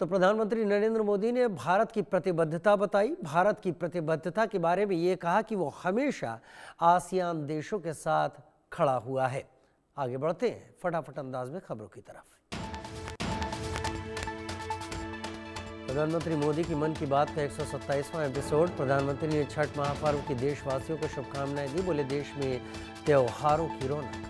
तो प्रधानमंत्री नरेंद्र मोदी ने भारत की प्रतिबद्धता बताई। भारत की प्रतिबद्धता के बारे में ये कहा कि वो हमेशा आसियान देशों के साथ खड़ा हुआ है। आगे बढ़ते हैं फटाफट अंदाज में खबरों की तरफ। प्रधानमंत्री मोदी की मन की बात का 127वां एपिसोड। प्रधानमंत्री ने छठ महापर्व की देशवासियों को शुभकामनाएं दी। बोले देश में त्योहारों की रौनक।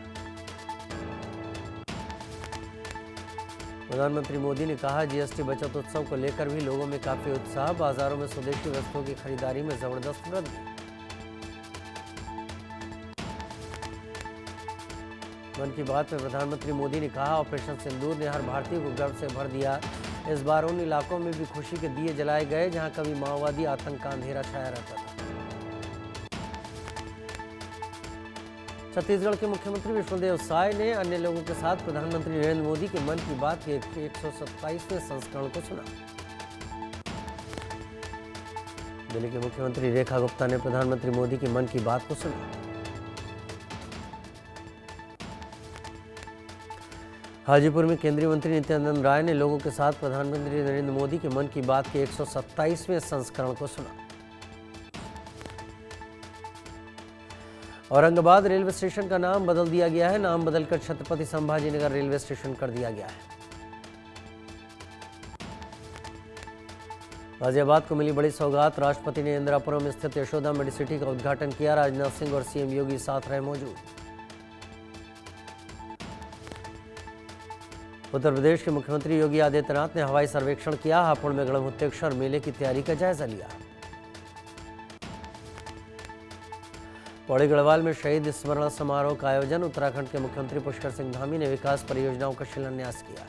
प्रधानमंत्री मोदी ने कहा जीएसटी बचत उत्सव को लेकर भी लोगों में काफी उत्साह। बाजारों में स्वदेशी वस्तुओं की खरीदारी में जबरदस्त वृद्धि। मन की बात में प्रधानमंत्री मोदी ने कहा ऑपरेशन सिंदूर ने हर भारतीय को गर्व से भर दिया। इस बार उन इलाकों में भी खुशी के दिए जलाए गए जहां कभी माओवादी आतंक का अंधेरा छाया रहता था। छत्तीसगढ़ के मुख्यमंत्री विष्णुदेव साय ने अन्य लोगों के साथ प्रधानमंत्री नरेंद्र मोदी के मन की बात के 127वें संस्करण को सुना। दिल्ली के मुख्यमंत्री रेखा गुप्ता ने प्रधानमंत्री मोदी के मन की बात को सुना। हाजीपुर में केंद्रीय मंत्री नित्यानंद राय ने लोगों के साथ प्रधानमंत्री नरेंद्र मोदी के मन की बात के 127वें संस्करण को सुना। औरंगाबाद रेलवे स्टेशन का नाम बदल दिया गया है। नाम बदलकर छत्रपति संभाजीनगर रेलवे स्टेशन कर दिया गया है। गाजियाबाद को मिली बड़ी सौगात। राष्ट्रपति ने इंदिरापुरम स्थित यशोदा मेडिसिटी का उद्घाटन किया। राजनाथ सिंह और सीएम योगी साथ रहे मौजूद। उत्तर प्रदेश के मुख्यमंत्री योगी आदित्यनाथ ने हवाई सर्वेक्षण किया। हापुड़ में गणमुक्तेश्वर मेले की तैयारी का जायजा लिया। पौड़ी गढ़वाल में शहीद स्मरण समारोह का आयोजन। उत्तराखंड के मुख्यमंत्री पुष्कर सिंह धामी ने विकास परियोजनाओं का शिलान्यास किया।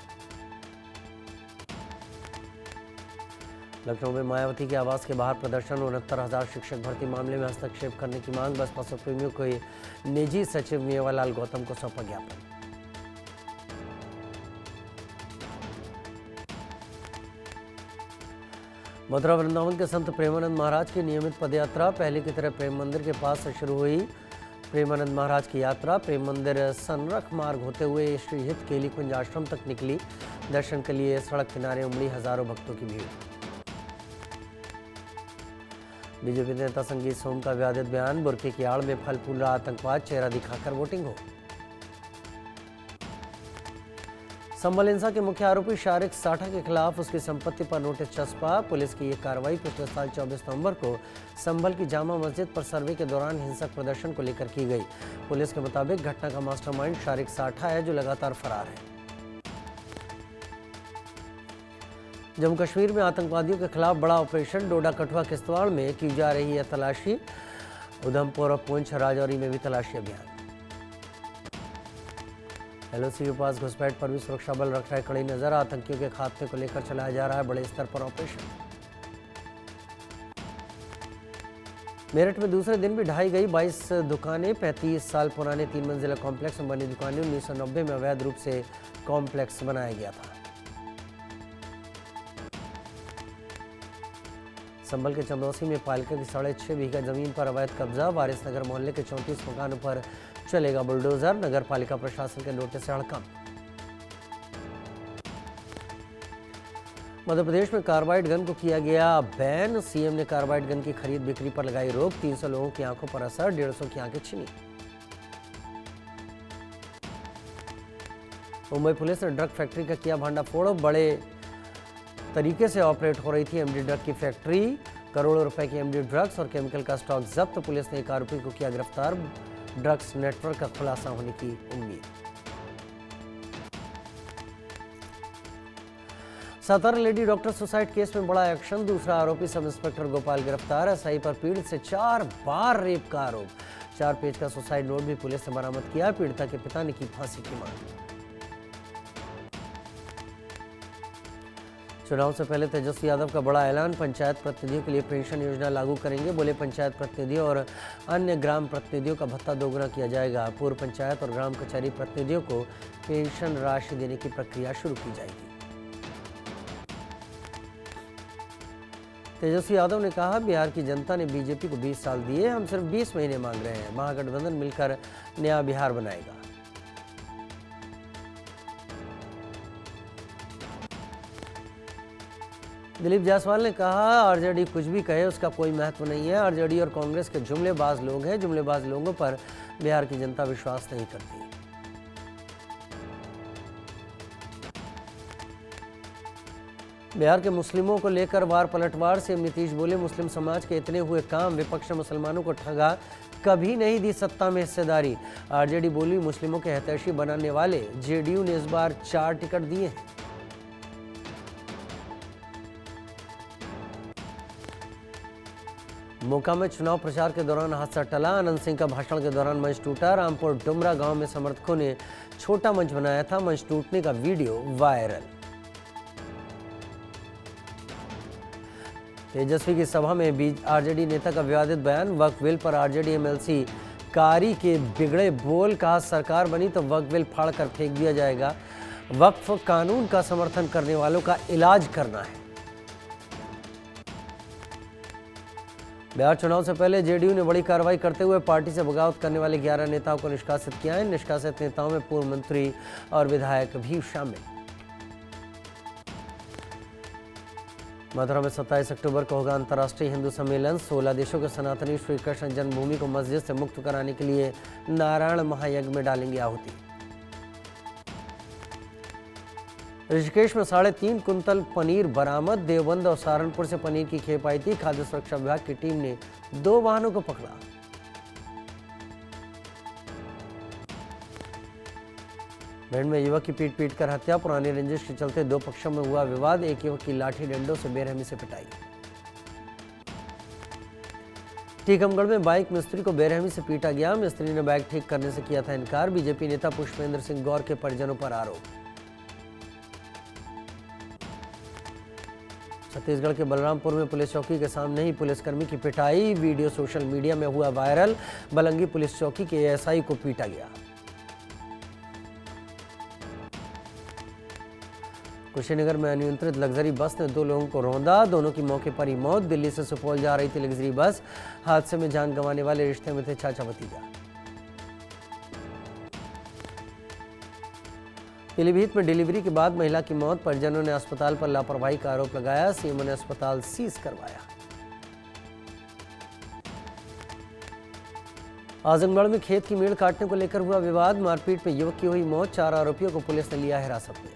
लखनऊ में मायावती के आवास के बाहर प्रदर्शन। 69,000 शिक्षक भर्ती मामले में हस्तक्षेप करने की मांग। बसपा सुप्रीमो को निजी सचिव मेवालाल गौतम को सौंपा ज्ञापन। मथुरा वृंदावन के संत प्रेमानंद महाराज की नियमित पदयात्रा। पहले की तरह प्रेम मंदिर के पास से शुरू हुई प्रेमानंद महाराज की यात्रा। प्रेम मंदिर संरख मार्ग होते हुए श्रीहित केली कुंज आश्रम तक निकली। दर्शन के लिए सड़क किनारे उमड़ी हजारों भक्तों की भीड़। बीजेपी नेता संगीत सोम का विवादित बयान। बुर्के की आड़ में फल फूल रहा आतंकवाद। चेहरा दिखाकर वोटिंग हो। संभल हिंसा के मुख्य आरोपी शारिक साठा के खिलाफ उसकी संपत्ति पर नोटिस चस्पा। पुलिस की ये कार्रवाई पिछले साल 24 नवंबर को संभल की जामा मस्जिद पर सर्वे के दौरान हिंसक प्रदर्शन को लेकर की गई। पुलिस के मुताबिक घटना का मास्टरमाइंड शारिक साठा है जो लगातार फरार है। जम्मू कश्मीर में आतंकवादियों के खिलाफ बड़ा ऑपरेशन। डोडा कठुआ किश्तवाड़ में की जा रही है तलाशी। उधमपुर और पुंछ राजौरी में भी तलाशी अभियान। एलओसी के पास घुसपैठ पर भी सुरक्षा बल रख रहे कड़ी नजर। आतंकियों के खात्मे को लेकर चलाया जा रहा है बड़े स्तर पर ऑपरेशन। मेरठ में दूसरे दिन भी ढाई गई 22 दुकानें। 35 साल पुराने 3 मंजिला कॉम्प्लेक्स में बनी दुकानें। 1990 में अवैध रूप से कॉम्प्लेक्स बनाया गया था। संभल के चंदौसी में पालिका की 6.5 बीघा जमीन पर अवैध कब्जा। वारिस नगर मोहल्ले के 34 मकानों पर चलेगा बुलडोजर। नगर पालिका प्रशासन के नोटिस से हड़कंप। मध्य प्रदेश में कार्बाइड गन को किया गया बैन। सीएम ने कार्बाइड गन की खरीद बिक्री पर लगाई रोक। 300 लोगों की आंखों पर असर। 150 की आंखें छिनी। मुंबई पुलिस ने ड्रग फैक्ट्री का किया भांडाफोड़। बड़े तरीके से ऑपरेट हो रही थी एमडी ड्रग की फैक्ट्री। करोड़ों रुपए की एमडी ड्रग्स और केमिकल का स्टॉक जब्त। पुलिस ने एक आरोपी को किया गिरफ्तार। ड्रग्स नेटवर्क का खुलासा होने की उम्मीद। Satara lady doctor suicide case में बड़ा एक्शन। दूसरा आरोपी सब इंस्पेक्टर गोपाल गिरफ्तार। एसआई पर पीड़ित से 4 बार रेप का आरोप। 4 पेज का सुसाइड नोट भी पुलिस ने बरामद किया। पीड़िता के पिता ने की फांसी की मांग। चुनाव से पहले तेजस्वी यादव का बड़ा ऐलान। पंचायत प्रतिनिधियों के लिए पेंशन योजना लागू करेंगे। बोले पंचायत प्रतिनिधियों और अन्य ग्राम प्रतिनिधियों का भत्ता दोगुना किया जाएगा। पूर्व पंचायत और ग्राम कचहरी प्रतिनिधियों को पेंशन राशि देने की प्रक्रिया शुरू की जाएगी। तेजस्वी यादव ने कहा बिहार की जनता ने बीजेपी को 20 साल दिए। हम सिर्फ 20 महीने मांग रहे हैं। महागठबंधन मिलकर नया बिहार बनाएगा। दिलीप जायसवाल ने कहा, आरजेडी कुछ भी कहे उसका कोई महत्व नहीं है। आरजेडी और कांग्रेस के जुमलेबाज लोग हैं। जुमलेबाज लोगों पर बिहार की जनता विश्वास नहीं करती। बिहार के मुस्लिमों को लेकर वार पलटवार से नीतीश बोले, मुस्लिम समाज के इतने हुए काम, विपक्ष ने मुसलमानों को ठगा, कभी नहीं दी सत्ता में हिस्सेदारी। आरजेडी बोली, मुस्लिमों के हितैषी बनाने वाले जेडीयू ने इस बार 4 टिकट दिए हैं। मोका में चुनाव प्रचार के दौरान हादसा टला। आनंद सिंह का भाषण के दौरान मंच टूटा। रामपुर डुमरा गांव में समर्थकों ने छोटा मंच बनाया था। मंच टूटने का वीडियो वायरल। तेजस्वी की सभा में आरजेडी नेता का विवादित बयान। वक्फ बिल पर आरजेडी एमएलसी कारी के बिगड़े बोल। कहा, सरकार बनी तो वक्फ बिल फाड़कर फेंक दिया जाएगा। वक्फ कानून का समर्थन करने वालों का इलाज करना है। बिहार चुनाव से पहले जेडीयू ने बड़ी कार्रवाई करते हुए पार्टी से बगावत करने वाले 11 नेताओं को निष्कासित किया है। निष्कासित नेताओं में पूर्व मंत्री और विधायक भी शामिल। मथुरा में 27 अक्टूबर को होगा अंतर्राष्ट्रीय हिंदू सम्मेलन। 16 देशों के सनातनी श्री कृष्ण जन्मभूमि को मस्जिद से मुक्त कराने के लिए नारायण महायज्ञ में डालेंगे आहुति। ऋषिकेश में 3.5 कुंतल पनीर बरामद। देवबंद और सहारनपुर से पनीर की खेप आई थी। खाद्य सुरक्षा विभाग की टीम ने 2 वाहनों को पकड़ा। भिंड में युवक की पीट कर हत्या। पुरानी रंजिश के चलते 2 पक्षों में हुआ विवाद। एक युवक की लाठी डंडों से बेरहमी से पिटाई। टीकमगढ़ में बाइक मिस्त्री को बेरहमी से पीटा गया। मिस्त्री ने बाइक ठीक करने से किया था इनकार। बीजेपी नेता पुष्पेंद्र सिंह गौर के परिजनों पर आरोप। छत्तीसगढ़ के बलरामपुर में पुलिस चौकी के सामने ही पुलिसकर्मी की पिटाई। वीडियो सोशल मीडिया में हुआ वायरल। बलंगी पुलिस चौकी के एएसआई को पीटा गया। कुशीनगर में अनियंत्रित लग्जरी बस ने 2 लोगों को रौंदा। दोनों की मौके पर ही मौत। दिल्ली से सुपौल जा रही थी लग्जरी बस। हादसे में जान गंवाने वाले रिश्ते में थे चाचा भतीजा। पीलीभीत में डिलीवरी के बाद महिला की मौत। परिजनों ने अस्पताल पर लापरवाही का आरोप लगाया। सीएमओ ने अस्पताल सीज करवाया। आजमगढ़ में खेत की मेड़ काटने को लेकर हुआ विवाद। मारपीट में युवक की हुई मौत। 4 आरोपियों को पुलिस ने लिया हिरासत में।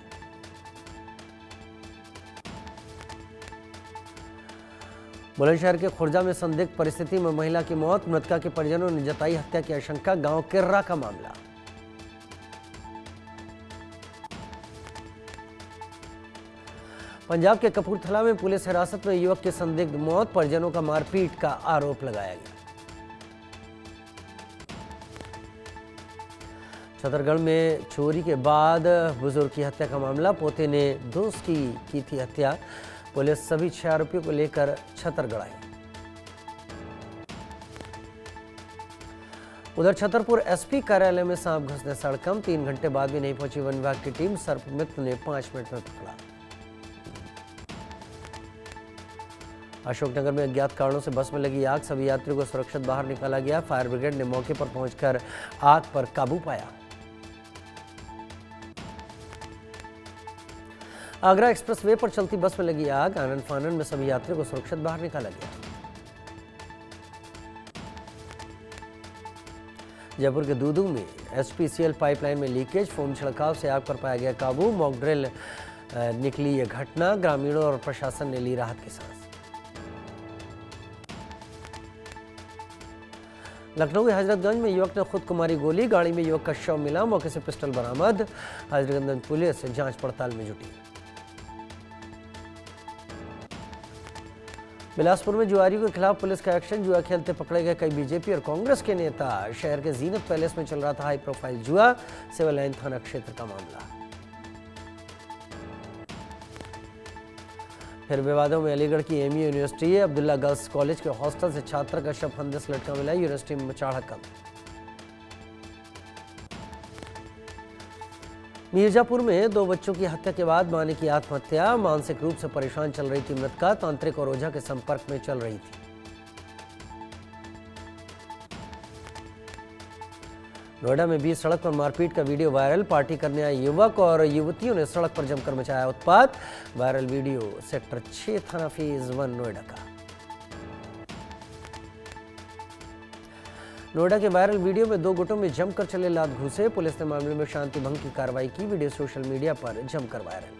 बुलंदशहर के खुर्जा में संदिग्ध परिस्थिति में महिला की मौत। मृतका के परिजनों ने जताई हत्या की आशंका। गांव किर्रा का मामला। पंजाब के कपूरथला में पुलिस हिरासत में युवक की संदिग्ध मौत। परिजनों का मारपीट का आरोप लगाया गया। छतरगढ़ में चोरी के बाद बुजुर्ग की हत्या का मामला। पोते ने दोस्त की थी हत्या। पुलिस सभी 6 आरोपियों को लेकर छतरगढ़ आई। उधर छतरपुर एसपी कार्यालय में सांप घुसने सड़कम। 3 घंटे बाद भी नहीं पहुंची वन विभाग की टीम। सर्पमित्र ने 5 मिनट में पकड़ा। अशोकनगर में अज्ञात कारणों से बस में लगी आग। सभी यात्रियों को सुरक्षित बाहर निकाला गया। फायर ब्रिगेड ने मौके पर पहुंचकर आग पर काबू पाया। आगरा एक्सप्रेसवे पर चलती बस में लगी आग। आनन फानन में सभी यात्रियों को सुरक्षित बाहर निकाला गया। जयपुर के दूदू में एचपीसीएल पाइपलाइन में लीकेज। फोम छिड़काव से आग पर पाया गया काबू। मॉक ड्रिल निकली ये घटना। ग्रामीणों और प्रशासन ने ली राहत की सांस। लखनऊ के हजरतगंज में युवक ने खुद को मारी गोली। गाड़ी में युवक का शव मिला। मौके से पिस्टल बरामद। हजरतगंज पुलिस जांच पड़ताल में जुटी। बिलासपुर में जुआरियों के खिलाफ पुलिस का एक्शन। जुआ खेलते पकड़े गए कई बीजेपी और कांग्रेस के नेता। शहर के जीनत पैलेस में चल रहा था हाई प्रोफाइल जुआ। सिविल लाइन थाना क्षेत्र का मामला। फिर विवादों में अलीगढ़ की MU university Abdullah girls college के हॉस्टल से छात्र का शव फंदे से लटका मिला। यूनिवर्सिटी में मचा हड़कंप। मिर्जापुर में 2 बच्चों की हत्या के बाद मां ने की आत्महत्या। मानसिक रूप से परेशान चल रही थी मृतका। तांत्रिक और ओझा के संपर्क में चल रही थी। नोएडा में बीच सड़क पर मारपीट का वीडियो वायरल। पार्टी करने आए युवक और युवतियों ने सड़क पर जमकर मचाया उत्पात। वायरल वीडियो सेक्टर 6 थाना फेज 1 नोएडा का। नोएडा के वायरल वीडियो में 2 गुटों में जमकर चले लात घूसे। पुलिस ने मामले में शांति भंग की कार्रवाई की। वीडियो सोशल मीडिया पर जमकर वायरल।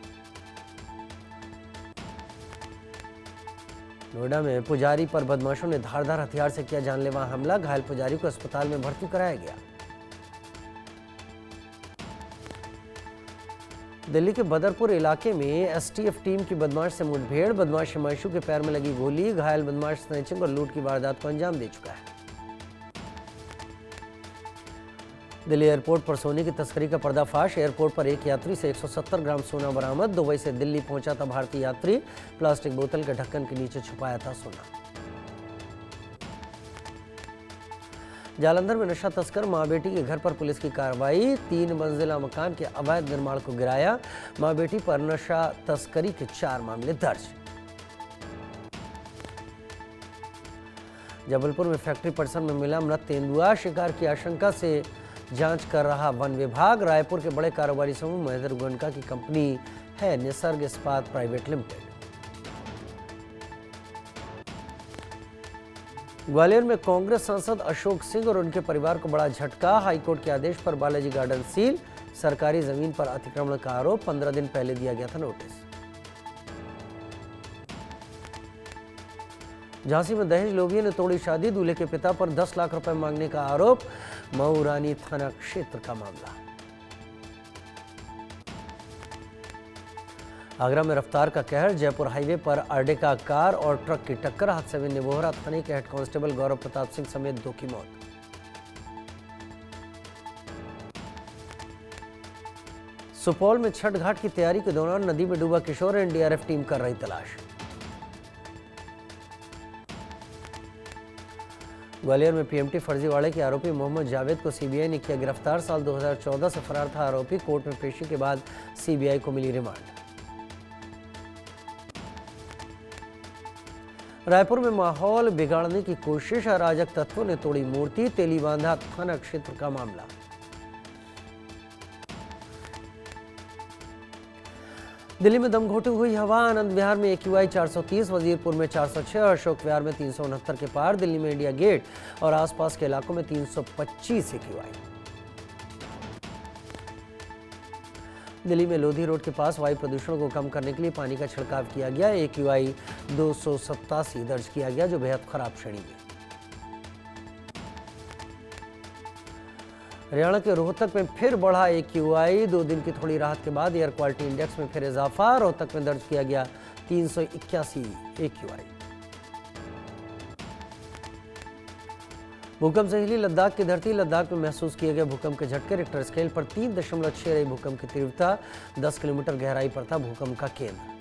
नोएडा में पुजारी पर बदमाशों ने धारदार हथियार से किया जानलेवा हमला। घायल पुजारी को अस्पताल में भर्ती कराया गया। दिल्ली के बदरपुर इलाके में एसटीएफ टीम की बदमाश से मुठभेड़। बदमाश हिमांशु के पैर में लगी गोली। घायल बदमाश स्नैचिंग और लूट की वारदात को अंजाम दे चुका है। दिल्ली एयरपोर्ट पर सोने की तस्करी का पर्दाफाश। एयरपोर्ट पर एक यात्री से 170 ग्राम सोना बरामद। दुबई से दिल्ली पहुंचा था भारतीय यात्री। प्लास्टिक बोतल के ढक्कन के नीचे छुपाया था सोना। जालंधर में नशा तस्कर मां बेटी के घर पर पुलिस की कार्रवाई। 3 मंजिला मकान के अवैध निर्माण को गिराया। मां बेटी पर नशा तस्करी के 4 मामले दर्ज। जबलपुर में फैक्ट्री परिसर में मिला मृत तेंदुआ। शिकार की आशंका से जांच कर रहा वन विभाग। रायपुर के बड़े कारोबारी समूह महेंद्र गोयनका की कंपनी है निसर्ग इस्पात प्राइवेट लिमिटेड। ग्वालियर में कांग्रेस सांसद अशोक सिंह और उनके परिवार को बड़ा झटका। हाईकोर्ट के आदेश पर बालाजी गार्डन सील। सरकारी जमीन पर अतिक्रमण का आरोप। 15 दिन पहले दिया गया था नोटिस। झांसी में दहेज लोभियों ने तोड़ी शादी। दूल्हे के पिता पर 10 लाख रुपए मांगने का आरोप। मऊ रानी थाना क्षेत्र का मामला। आगरा में रफ्तार का कहर। जयपुर हाईवे पर अर्डेका कार और ट्रक की टक्कर। हादसे में निबोहरा थाने के हेड कांस्टेबल गौरव प्रताप सिंह समेत 2 की मौत। सुपौल में छठ घाट की तैयारी के दौरान नदी में डूबा किशोर। एनडीआरएफ टीम कर रही तलाश। ग्वालियर में पीएमटी फर्जीवाड़े के आरोपी मोहम्मद जावेद को सीबीआई ने किया गिरफ्तार। साल 2014 से फरार था आरोपी। कोर्ट में पेशी के बाद सीबीआई को मिली रिमांड। रायपुर में माहौल बिगाड़ने की कोशिश। अराजक तत्वों ने तोड़ी मूर्ति। तेलीबांधा थाना क्षेत्र का मामला। दिल्ली में दमघोटू हुई हवा। आनंद विहार में AQI 430, वजीरपुर में 406, अशोक विहार में 369 के पार। दिल्ली में इंडिया गेट और आसपास के इलाकों में 325 AQI। दिल्ली में लोधी रोड के पास वायु प्रदूषण को कम करने के लिए पानी का छिड़काव किया गया। AQI 287 दर्ज किया गया, जो बेहद खराब श्रेणी में। हरियाणा के रोहतक में फिर बढ़ा AQI। 2 दिन की थोड़ी राहत के बाद एयर क्वालिटी इंडेक्स में फिर इजाफा। रोहतक में दर्ज किया गया 381 AQI। भूकंप से हिली लद्दाख की धरती। लद्दाख में महसूस किए गए भूकंप के झटके। रिक्टर स्केल पर 3.6 रही भूकंप की तीव्रता। 10 किलोमीटर गहराई पर था भूकंप का केंद्र।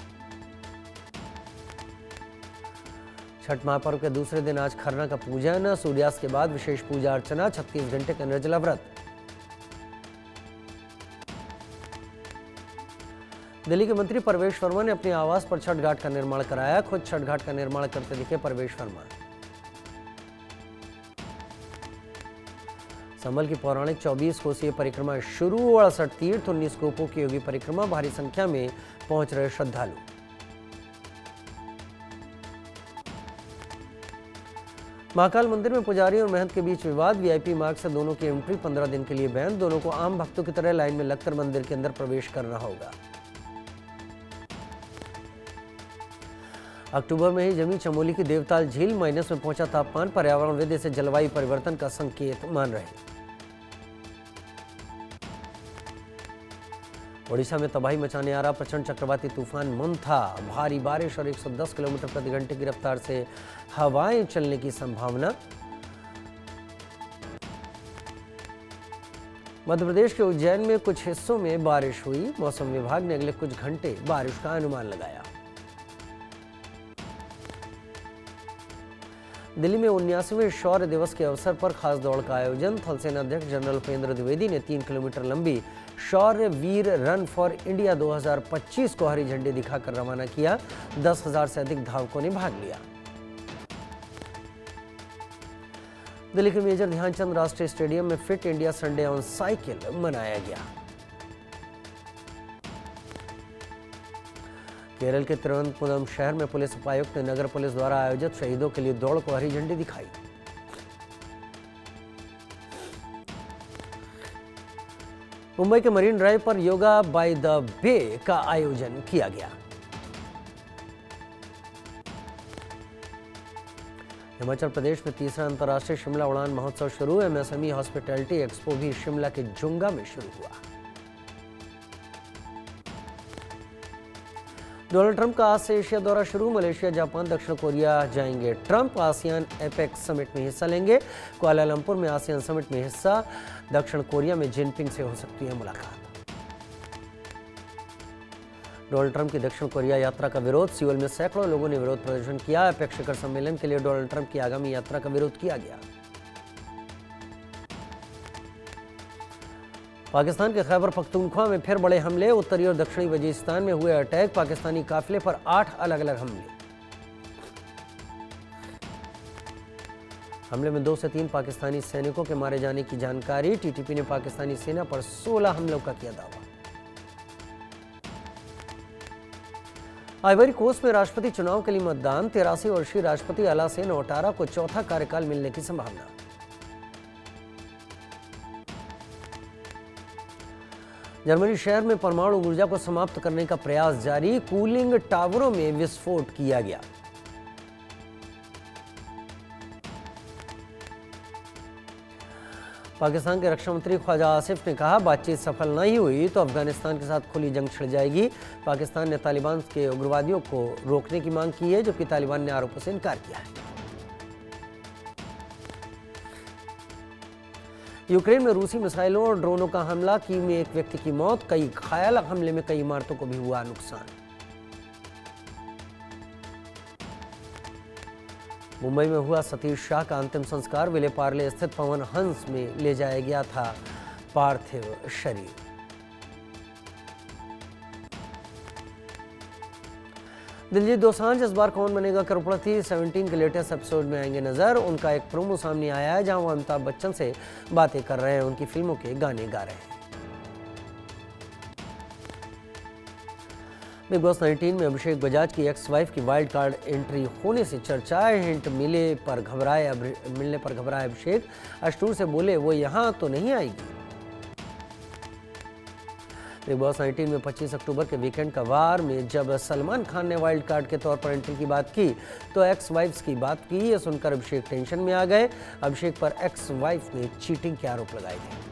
छठ महापर्व के दूसरे दिन आज खरना का पूजन। सूर्यास्त के बाद विशेष पूजा अर्चना। 36 घंटे का निर्जला व्रत। दिल्ली के मंत्री परवेश वर्मा ने अपने आवास पर छठ घाट का निर्माण कराया। खुद छठ घाट का निर्माण करते दिखे परवेश वर्मा। संभल की पौराणिक 24 कोसीय परिक्रमा शुरू। 68 तीर्थ, 19 कोपों की योगी परिक्रमा। भारी संख्या में पहुंच रहे श्रद्धालु। महाकाल मंदिर में पुजारी और महंत के बीच विवाद। वीआईपी मार्ग से दोनों की एंट्री 15 दिन के लिए बैन। दोनों को आम भक्तों की तरह लाइन में लगकर मंदिर के अंदर प्रवेश करना होगा। अक्टूबर में ही जमी चमोली की देवताल झील। माइनस में पहुंचा तापमान। पर्यावरणविद इसे जलवायु परिवर्तन का संकेत मान रहे। ओडिशा में तबाही मचाने आ रहा प्रचंड चक्रवाती तूफान मंथा। भारी बारिश और 110 किलोमीटर प्रति घंटे की रफ्तार से हवाएं चलने की संभावना। मध्य प्रदेश के उज्जैन में कुछ हिस्सों में बारिश हुई। मौसम विभाग ने अगले कुछ घंटे बारिश का अनुमान लगाया। दिल्ली में 79वें शौर्य दिवस के अवसर पर खास दौड़ का आयोजन। थल सेना अध्यक्ष जनरल उपेंद्र द्विवेदी ने 3 किलोमीटर लंबी शौर्य वीर रन फॉर इंडिया 2025 को हरी झंडी दिखाकर रवाना किया। 10,000 से अधिक धावकों ने भाग लिया। दिल्ली के मेजर ध्यानचंद राष्ट्रीय स्टेडियम में fit India Sunday on cycle मनाया गया। केरल के तिरुवनंतपुरम शहर में पुलिस उपायुक्त ने नगर पुलिस द्वारा आयोजित शहीदों के लिए दौड़ को हरी झंडी दिखाई। मुंबई के मरीन ड्राइव पर योगा बाय द बे का आयोजन किया गया। हिमाचल प्रदेश में तीसरा अंतर्राष्ट्रीय शिमला उड़ान महोत्सव शुरू। एमएसएमई हॉस्पिटैलिटी एक्सपो भी शिमला के जुंगा में शुरू हुआ। डोनाल्ड ट्रंप का आज से एशिया दौरा शुरू। मलेशिया, जापान, दक्षिण कोरिया जाएंगे ट्रंप। आसियान एपेक्स समिट में हिस्सा लेंगे। कुआलालंपुर में आसियान समिट में हिस्सा। दक्षिण कोरिया में जिनपिंग से हो सकती है मुलाकात। डोनाल्ड ट्रंप की दक्षिण कोरिया यात्रा का विरोध। सियोल में सैकड़ों लोगों ने विरोध प्रदर्शन किया। एपेक्स शिखर सम्मेलन के लिए डोनाल्ड ट्रंप की आगामी यात्रा का विरोध किया गया। पाकिस्तान के खैबर पख्तूनख्वा में फिर बड़े हमले। उत्तरी और दक्षिणी वजीरिस्तान में हुए अटैक। पाकिस्तानी काफिले पर 8 अलग अलग हमले में 2 से 3 पाकिस्तानी सैनिकों के मारे जाने की जानकारी। टीटीपी ने पाकिस्तानी सेना पर 16 हमलों का किया दावा। आइवरी कोस्ट में राष्ट्रपति चुनाव के लिए मतदान। 83 वर्षीय राष्ट्रपति अलासेन ओटारा को चौथा कार्यकाल मिलने की संभावना। जर्मनी शहर में परमाणु ऊर्जा को समाप्त करने का प्रयास जारी। कूलिंग टावरों में विस्फोट किया गया। पाकिस्तान के रक्षा मंत्री ख्वाजा आसिफ ने कहा, बातचीत सफल नहीं हुई तो अफगानिस्तान के साथ खुली जंग छिड़ जाएगी। पाकिस्तान ने तालिबान के उग्रवादियों को रोकने की मांग की है, जबकि तालिबान ने आरोपों से इनकार किया है। यूक्रेन में रूसी मिसाइलों और ड्रोनों का हमला। कीव में एक व्यक्ति की मौत, कई घायल। हमले में कई इमारतों को भी हुआ नुकसान। मुंबई में हुआ सतीश शाह का अंतिम संस्कार। विलेपार्ले स्थित पवन हंस में ले जाया गया था पार्थिव शरीर। दिलजीत दोसांझ इस बार कौन बनेगा करोड़पति 17 के लेटेस्ट एपिसोड में आएंगे नजर। उनका एक प्रोमो सामने आया है जहां वो अमिताभ बच्चन से बातें कर रहे हैं, उनकी फिल्मों के गाने गा रहे हैं। बिग बॉस 19 में अभिषेक बजाज की एक्स वाइफ की वाइल्ड कार्ड एंट्री होने से चर्चा है। हिंट मिलने पर घबराए अभिषेक। अष्टूर से बोले वो यहां तो नहीं आएगी। बिग बॉस 19 में 25 अक्टूबर के वीकेंड का वार में जब सलमान खान ने वाइल्ड कार्ड के तौर पर एंट्री की बात की तो एक्स वाइफ्स की बात की। ये सुनकर अभिषेक टेंशन में आ गए। अभिषेक पर एक्स वाइफ ने चीटिंग के आरोप लगाए थे।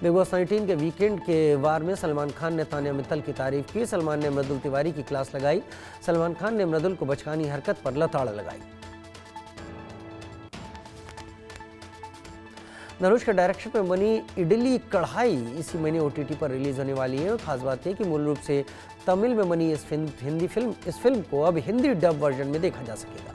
बिग बॉस 19 के वीकेंड के वार में सलमान खान ने तान्या मित्तल की तारीफ की। सलमान ने मृदुल तिवारी की क्लास लगाई। सलमान खान ने मृदुल को बचकानी हरकत पर लताड़ लगाई। धनुष के डायरेक्शन में बनी इडली कढ़ाई इसी महीने OTT पर रिलीज होने वाली है। खास बात है कि मूल रूप से तमिल में बनी इस फिल्म को अब हिंदी डब वर्जन में देखा जा सकेगा।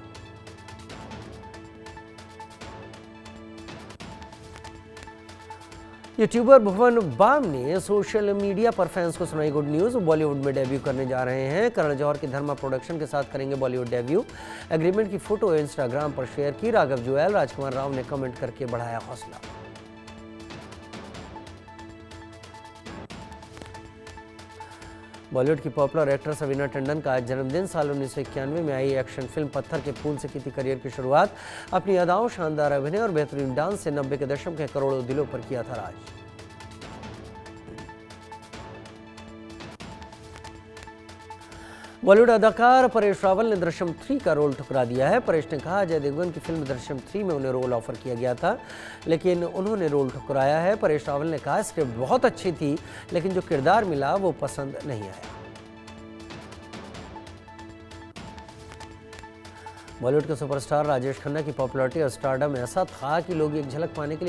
यूट्यूबर भुवन बाम ने सोशल मीडिया पर फैंस को सुनाई गुड न्यूज। बॉलीवुड में डेब्यू करने जा रहे हैं। करण जौहर की धर्मा प्रोडक्शन के साथ करेंगे बॉलीवुड डेब्यू। एग्रीमेंट की फोटो इंस्टाग्राम पर शेयर की। राघव जुएल, राजकुमार राव ने कमेंट करके बढ़ाया हौसला। बॉलीवुड की पॉपुलर एक्ट्रेस अवीना टंडन का आज जन्मदिन। साल 1991 में आई एक्शन फिल्म पत्थर के फूल से की थी करियर की शुरुआत। अपनी अदाओं, शानदार अभिनय और बेहतरीन डांस से 90 के दशक के करोड़ों दिलों पर किया था राज। बॉलीवुड अदाकार परेश रावल ने दृश्यम 3 का रोल ठुकरा दिया है। परेश ने कहा, अजय देवगन की फिल्म दृश्यम 3 में उन्हें रोल ऑफर किया गया था, लेकिन उन्होंने रोल ठुकराया है। परेश रावल ने कहा, स्क्रिप्ट बहुत अच्छी थी, लेकिन जो किरदार मिला वो पसंद नहीं आया। बॉलीवुड के सुपरस्टार राजेश खन्ना की पॉपुलैरिटी और स्टारडम ऐसा था कि लोग एक झलक पाने के लिए